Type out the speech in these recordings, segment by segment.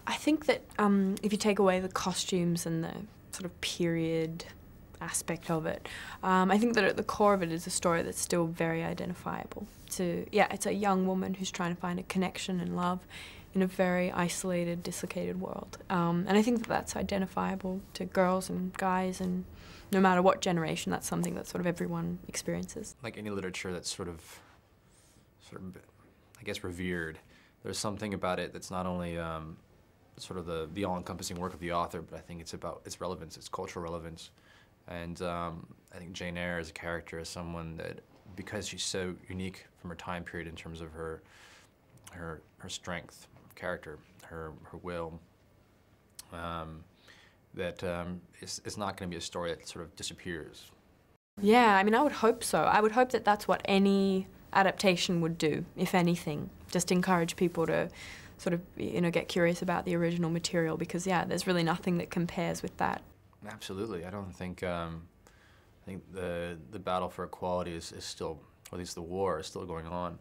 I think that if you take away the costumes and the sort of period aspect of it, I think that at the core of it is a story that's still very identifiable. It's a young woman who's trying to find a connection and love in a very isolated, dislocated world. And I think that that's identifiable to girls and guys, and no matter what generation, that's something that sort of everyone experiences. Like any literature that's sort of, I guess, revered, there's something about it that's not only sort of the all-encompassing work of the author, but I think it's about its relevance, its cultural relevance. And I think Jane Eyre as a character is someone that, because she's so unique from her time period in terms of her strength, character, her will, that it's not going to be a story that sort of disappears. Yeah, I mean, I would hope so. I would hope that that's what any adaptation would do, if anything. Just encourage people to sort of, get curious about the original material, because, yeah, there's really nothing that compares with that. Absolutely. I don't think, I think the battle for equality is still, or at least the war is still going on.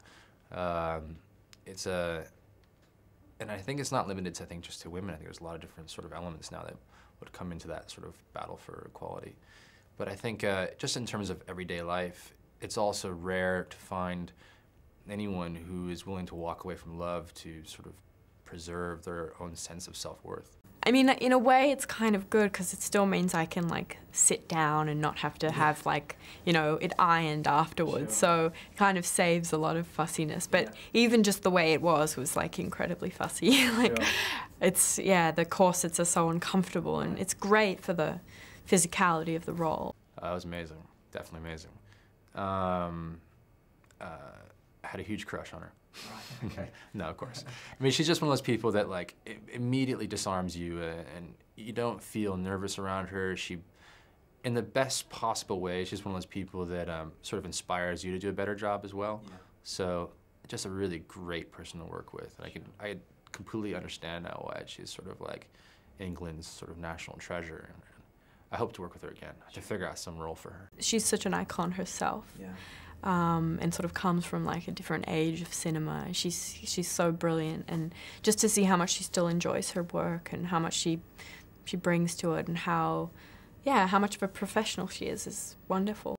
And I think it's not limited to, just to women. I think there's a lot of different sort of elements now that would come into that sort of battle for equality. But I think just in terms of everyday life, it's also rare to find anyone who is willing to walk away from love to sort of preserve their own sense of self-worth. I mean, in a way, it's kind of good, because it still means I can, sit down and not have to have, it ironed afterwards. Sure. So it kind of saves a lot of fussiness. But even just the way it was, incredibly fussy. Sure. The corsets are so uncomfortable, and it's great for the physicality of the role. It was amazing. Definitely amazing. I had a huge crush on her. Okay. No, of course. I mean, she's just one of those people that immediately disarms you, and you don't feel nervous around her. She, in the best possible way, she's one of those people that sort of inspires you to do a better job as well. Yeah. So, just a really great person to work with. I completely understand now why she's sort of England's sort of national treasure. And I hope to work with her again to figure out some role for her. She's such an icon herself. Yeah. And sort of comes from a different age of cinema. She's so brilliant, and just to see how much she still enjoys her work and how much she brings to it, and how much of a professional she is wonderful.